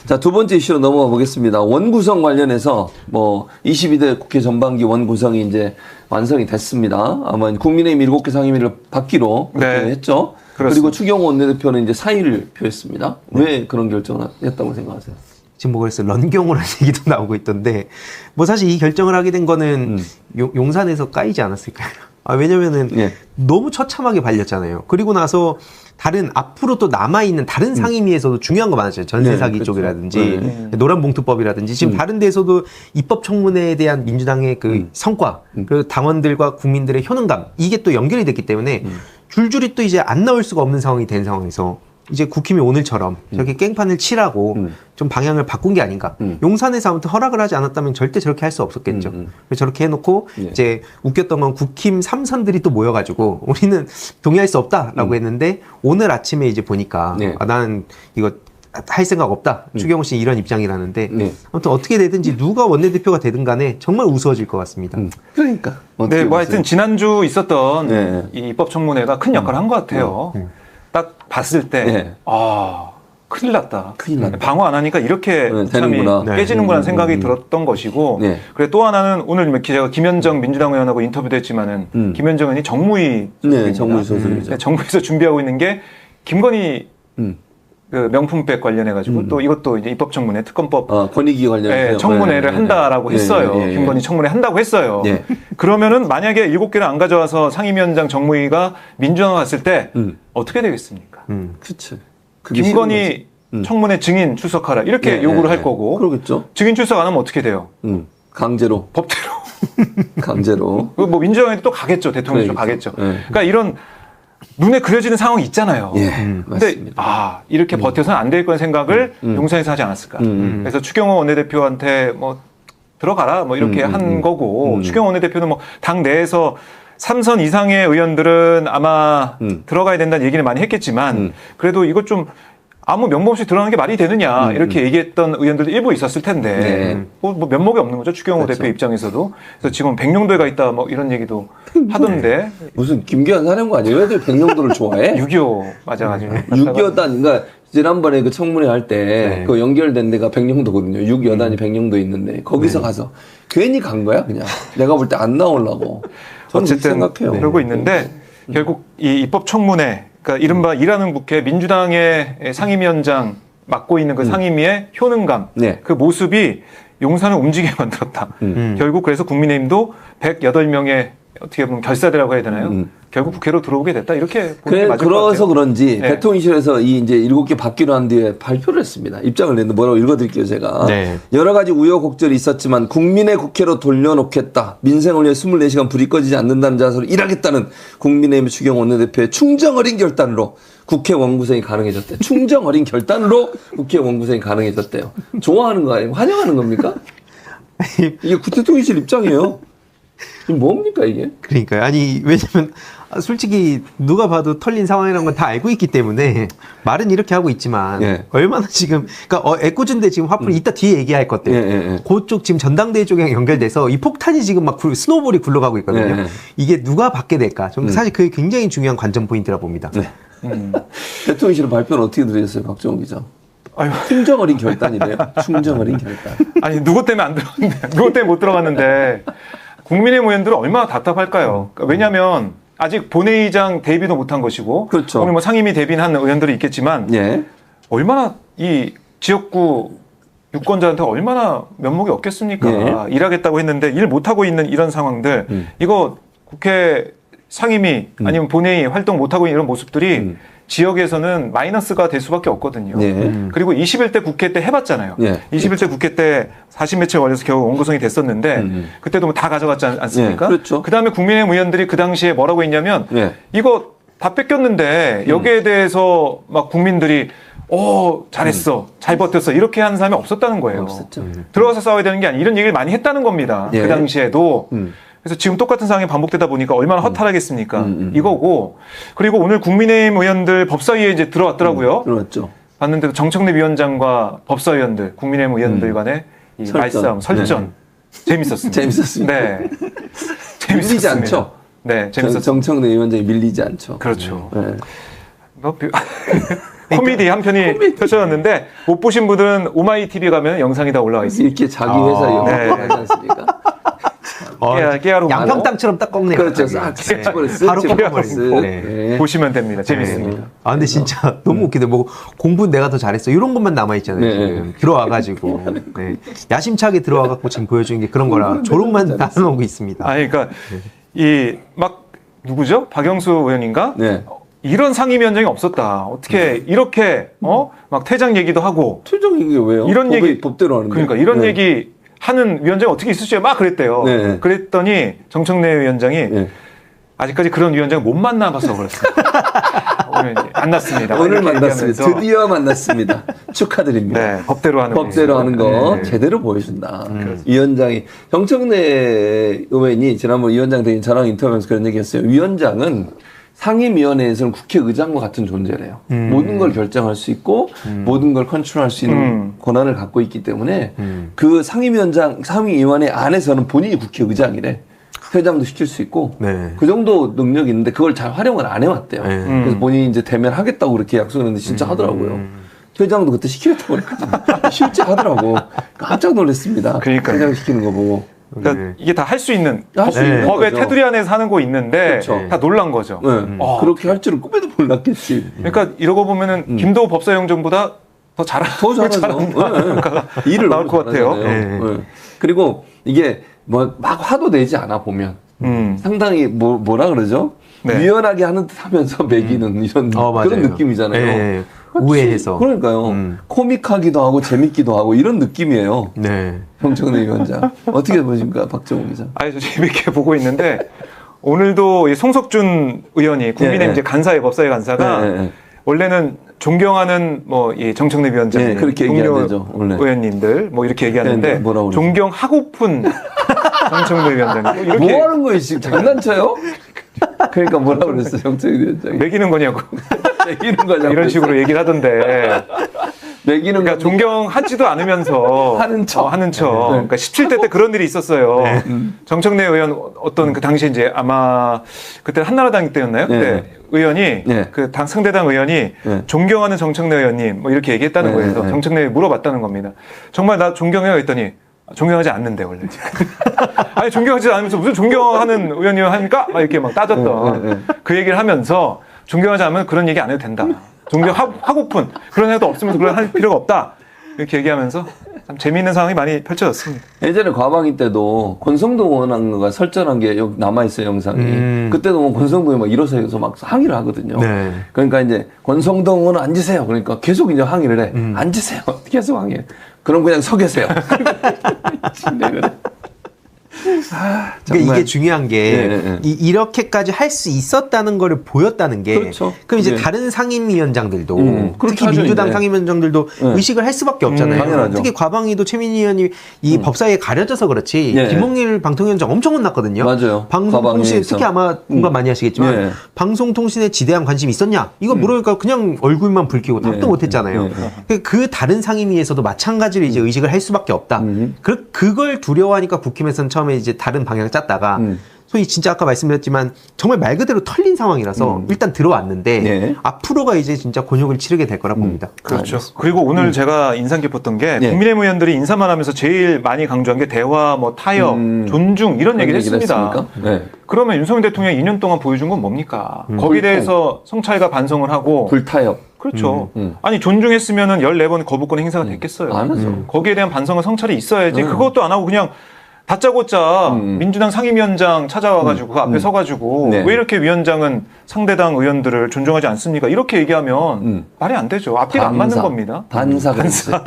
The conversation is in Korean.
자, 두 번째 이슈로 넘어가 보겠습니다. 원구성 관련해서 뭐 22대 국회 전반기 원구성이 이제 완성이 됐습니다. 아마 국민의힘 7개 상임위를 받기로 네. 했죠. 그렇습니다. 그리고 추경호 원내대표는 이제 사의를 표했습니다. 왜 그런 결정을 했다고 생각하세요? 지금 뭐 그래서 런경호라는 얘기도 나오고 있던데 뭐 사실 이 결정을 하게 된 거는 용산에서 까이지 않았을까요? 왜냐면은 너무 처참하게 발렸잖아요. 그리고 나서 다른 앞으로 또 남아있는 다른 상임위에서도 중요한 거 많았잖아요. 전세 사기 그렇죠. 쪽이라든지 노란봉투법이라든지 지금 다른 데에서도 입법청문회에 대한 민주당의 그 성과 그리고 당원들과 국민들의 효능감 이게 또 연결이 됐기 때문에 줄줄이 또 이제 안 나올 수가 없는 상황이 된 상황에서 이제 국힘이 오늘처럼 저렇게 깽판을 치라고 좀 방향을 바꾼 게 아닌가. 용산에서 아무튼 허락을 하지 않았다면 절대 저렇게 할 수 없었겠죠. 그래서 저렇게 해놓고 이제 웃겼던 건 국힘 3선들이 또 모여가지고 우리는 동의할 수 없다라고 했는데 오늘 아침에 이제 보니까 나는 이거 할 생각 없다. 추경호 씨 이런 입장이라는데 아무튼 어떻게 되든지 누가 원내대표가 되든 간에 정말 우스워질 것 같습니다. 그러니까. 네, 뭐 하여튼 지난주 있었던 이 입법청문회가 큰 역할을 한 것 같아요. 딱 봤을 때, 큰일 났다. 큰일 났다. 방어 안 하니까 이렇게 되는구나. 참이 깨지는구나 생각이 들었던 것이고, 그래 또 하나는 오늘 제가 김현정 민주당 의원하고 인터뷰도 했지만은, 김현정 의원이 정무위 정무위 소속이죠. 정무위에서 준비하고 있는 게 김건희 그 명품백 관련해가지고 또 이것도 이제 입법청문회 특검법 권익위 관련해서 청문회를 한다라고 했어요. 김건희 청문회 한다고 했어요. 그러면은 만약에 7개를 안 가져와서 상임위원장 정무위가 민주당 갔을 때 어떻게 되겠습니까? 그렇죠. 김건희 청문회 증인 출석하라 이렇게 요구를 할 거고 그러겠죠. 증인 출석 안 하면 어떻게 돼요? 강제로. 법대로. 강제로. 뭐 민주당에도 또 가겠죠. 대통령실로 가겠죠. 그러니까 이런 눈에 그려지는 상황이 있잖아요. 근데 맞습니다. 이렇게 버텨서는 안 될 거라는 생각을 용산에서 하지 않았을까. 그래서 추경호 원내대표한테 뭐 들어가라 뭐 이렇게 한 거고 추경호 원내대표는 뭐 당 내에서 3선 이상의 의원들은 아마 들어가야 된다는 얘기를 많이 했겠지만 그래도 이것 좀 아무 면목 없이 들어가는 게 말이 되느냐 이렇게 얘기했던 의원들도 일부 있었을 텐데 뭐 면목이 없는 거죠. 추경호 대표 입장에서도. 그래서 지금 백령도에 가 있다 뭐 이런 얘기도 하던데. 무슨 김기현 사령관 아니에요? 왜 백령도를 좋아해? 6.25 맞아가지고. 6.25단 그러니까 지난번에 그 청문회 할 때 그 연결된 데가 백령도거든요. 6여단이 백령도에 있는데 거기서 가서 괜히 간 거야 그냥. 내가 볼 때 안 나오려고. 저는 어쨌든 생각해요. 그러고 있는데 결국 이 입법청문회 그러니까 이른바 일하는 국회 민주당의 상임위원장 맡고 있는 그 상임위의 효능감 그 모습이 용산을 움직이게 만들었다. 결국 그래서 국민의힘도 108명의 어떻게 보면 결사대라고 해야 되나요? 결국 국회로 들어오게 됐다. 이렇게 보는 게 맞을 것 같아요. 그래서 그런지 대통령실에서 이 이제 7개 받기로 한 뒤에 발표를 했습니다. 입장을 냈는데 뭐라고 읽어드릴게요, 제가. 여러 가지 우여곡절이 있었지만 국민의 국회로 돌려놓겠다. 민생을 위해 24시간 불이 꺼지지 않는다는 자세로 일하겠다는 국민의힘 추경호 원내대표의 충정 어린 결단으로 국회 원구성이 가능해졌대요. 충정 어린 결단으로 국회 원구성이 가능해졌대요. 좋아하는 거 아니에요? 환영하는 겁니까? 이게 대통령실 입장이에요. 이게 뭡니까 이게? 그러니까요. 아니 왜냐면 솔직히 누가 봐도 털린 상황이라는 건 다 알고 있기 때문에 말은 이렇게 하고 있지만 얼마나 지금 그러니까 애꿎은데 지금 화풀이 이따 뒤에 얘기할 것들 그쪽 지금 전당대회 쪽이랑 연결돼서 이 폭탄이 지금 막 스노우볼이 굴러가고 있거든요. 이게 누가 받게 될까? 저는 사실 그게 굉장히 중요한 관전 포인트라 봅니다. 대통령실은 발표는 어떻게 들으셨어요, 박정훈 기자? 충정 어린 결단이래요. 충정 어린 결단. 아니 누구 때문에 안 들어갔는데 누구 때문에 못 들어갔는데 국민의힘 의원들은 얼마나 답답할까요? 그러니까 왜냐하면 아직 본회의장 대비도 못한 것이고 오늘 뭐 상임위 대비한 의원들이 있겠지만 얼마나 이 지역구 유권자한테 얼마나 면목이 없겠습니까? 일하겠다고 했는데 일 못하고 있는 이런 상황들 이거 국회 상임위 아니면 본회의 활동 못하고 있는 이런 모습들이 지역에서는 마이너스가 될 수밖에 없거든요. 그리고 21대 국회 때 해봤잖아요. 21대 국회 때 40몇칠 걸려서 겨우 원구성이 됐었는데 그때도 뭐 다 가져갔지 않습니까? 그 다음에 국민의힘 의원들이 그 당시에 뭐라고 했냐면 이거 다 뺏겼는데 여기에 대해서 막 국민들이 잘했어, 잘 버텼어 이렇게 하는 사람이 없었다는 거예요. 들어가서 싸워야 되는 게 아니라 이런 얘기를 많이 했다는 겁니다. 그 당시에도. 그래서 지금 똑같은 상황이 반복되다 보니까 얼마나 허탈하겠습니까? 이거고. 그리고 오늘 국민의힘 의원들 법사위에 이제 들어왔더라고요. 들어왔죠. 봤는데 정청래 위원장과 법사위원들, 국민의힘 의원들 간의 이 말싸움, 설전. 재밌었습니다. 재밌었습니다. 네. 밀리지 않죠? 네, 재밌었습니다. 정청래 위원장이 밀리지 않죠. 그렇죠. 코미디 한 편이 펼쳐졌는데 못 보신 분들은 오마이 TV 가면 영상이 다 올라와 있습니다. 이렇게 자기 회사 영화를 하지 않습니까? 깨알 양평땅처럼 딱 꺾네요. 그렇죠. 싹 집어버렸어요. 바로 꺾어버리고. 네. 보시면 됩니다. 재밌습니다. 아 근데 진짜 너무 웃기네. 뭐 공부는 내가 더 잘했어. 이런 것만 남아 있잖아요. 지금 들어와가지고 야심차게 들어와갖고 지금 보여주는 게 그런 거라 조롱만 나눠오고 있습니다. 아 그러니까 이 막 누구죠? 박영수 의원인가? 네. 이런 상임위원장이 없었다. 어떻게 이렇게 막 퇴장 얘기도 하고 퇴장 얘기 왜요? 이런 얘기 법대로 하는데. 그러니까 이런 얘기 하는 위원장이 어떻게 있을지 막 그랬대요. 네. 그랬더니 정청래 위원장이 아직까지 그런 위원장 못 만나봐서 그렇습니다. 오늘 안 났습니다. 오늘 만났습니다. 드디어 만났습니다. 축하드립니다. 네, 법대로 하는 거 제대로 보여준다. 위원장이 정청래 의원이 지난번 위원장 대행 저랑 인터뷰하면서 그런 얘기했어요. 위원장은 상임위원회에서는 국회의장과 같은 존재래요. 모든 걸 결정할 수 있고 모든 걸 컨트롤할 수 있는 권한을 갖고 있기 때문에 그 상임위원회 안에서는 본인이 국회의장이래. 회장도 시킬 수 있고 그 정도 능력이 있는데 그걸 잘 활용을 안 해왔대요. 그래서 본인이 이제 대면하겠다고 그렇게 약속했는데 진짜 하더라고요. 회장도 그때 시키겠다고 그랬거든요. 실제 하더라고. 깜짝 놀랐습니다. 그러니까요. 회장 시키는 거 보고. 그러니까 이게 다 할 수 있는 있는 법의 거죠. 테두리 안에서 하는 거 있는데 그렇죠. 다 놀란 거죠. 그렇게 할 줄은 꿈에도 몰랐겠지. 그러니까 이러고 보면은 김도우 법사위원장보다 더 잘하죠. 일을 나올 것 같아요. 그리고 이게 뭐 막 화도 내지 않아 보면 상당히 뭐라 그러죠? 유연하게 하는 듯 하면서 매기는 이런 그런 느낌이잖아요. 우회해서. 그러니까요. 코믹하기도 하고 재밌기도 하고 이런 느낌이에요. 정청래 위원장. 어떻게 보십니까, 박정우 기자? 저 재밌게 보고 있는데 오늘도 이 송석준 의원이 국민의힘 이제 간사의 법사위 간사가 원래는 존경하는 뭐 이 정청래 위원장, 그렇게 얘기 안 되죠. 원래 의원님들 뭐 이렇게 얘기하는데 존경하고픈 정청래 위원장님 이렇게 뭐 하는 거예요 지금 장난쳐요? 그러니까 뭐라 그랬어 정청래 위원장이 매기는 거냐고 매기는 거냐고 이런 식으로 얘기를 하던데 매기는 그러니까 존경하지도 않으면서 하는 척 그러니까 17대 때 그런 일이 있었어요. 정청래 의원 어떤 그 당시에 이제 아마 그때 한나라당 때였나요? 그때 의원이 그 당 상대당 의원이 존경하는 정청래 의원님 뭐 이렇게 얘기했다는 거예요. 그래서 정청래 물어봤다는 겁니다. 정말 나 존경해요 했더니 존경하지 않는데 원래. 아니 존경하지 않으면서 무슨 존경하는 의원님 합니까? 막 이렇게 막 따졌던 그 얘기를 하면서 존경하지 않으면 그런 얘기 안 해도 된다. 존경하고픈 그런 생각도 없으면서 그런 할 필요가 없다. 이렇게 얘기하면서 참 재미있는 상황이 많이 펼쳐졌습니다. 예전에 과방위 때도 권성동 의원과 설전한 게 여기 남아있어요, 영상이. 그때도 뭐 권성동 의원 막 일어서서 막 항의를 하거든요. 그러니까 이제 권성동 의원 앉으세요. 그러니까 계속 이제 항의를 해. 앉으세요. 계속 항의해. 그럼 그냥 서 계세요. 그래. 그러니까 이게 중요한 게 이렇게까지 할 수 있었다는 거를 보였다는 게 그렇죠. 그럼 이제 다른 상임위원장들도 특히 그렇죠, 민주당 이제. 상임위원장들도 의식을 할 수밖에 없잖아요. 당연하죠. 특히 과방위도 최민희 의원이 이 법사위에 가려져서 그렇지 김홍일 방통위원장 엄청 혼났거든요. 맞아요. 방송통신 특히 아마 공감 많이 하시겠지만 방송통신에 지대한 관심이 있었냐? 이거 물으니까 그냥 얼굴만 붉히고 답도 못했잖아요. 그 다른 상임위에서도 마찬가지로 이제 의식을 할 수밖에 없다. 그걸 두려워하니까 국힘에서는 처음에 이제 다른 방향을 짰다가 소위 진짜 아까 말씀드렸지만 정말 말 그대로 털린 상황이라서 일단 들어왔는데 앞으로가 이제 진짜 곤욕을 치르게 될 거라 봅니다. 그렇죠. 그리고 오늘 제가 인상 깊었던 게 국민의힘 의원들이 인사만 하면서 제일 많이 강조한 게 대화, 뭐 타협, 존중 이런 얘기를 했습니다. 그러면 윤석열 대통령이 2년 동안 보여준 건 뭡니까? 거기에 대해서 성차이가 반성을 하고 불타협. 그렇죠. 아니 존중했으면은 14번 거부권 행사가 됐겠어요. 안 하죠. 거기에 대한 반성과 성찰이 있어야지. 그것도 안 하고 그냥 다짜고짜 민주당 상임위원장 찾아와가지고 그 앞에 서가지고 왜 이렇게 위원장은 상대당 의원들을 존중하지 않습니까? 이렇게 얘기하면 말이 안 되죠. 앞뒤가 안 맞는 겁니다. 반사. 알겠습니다.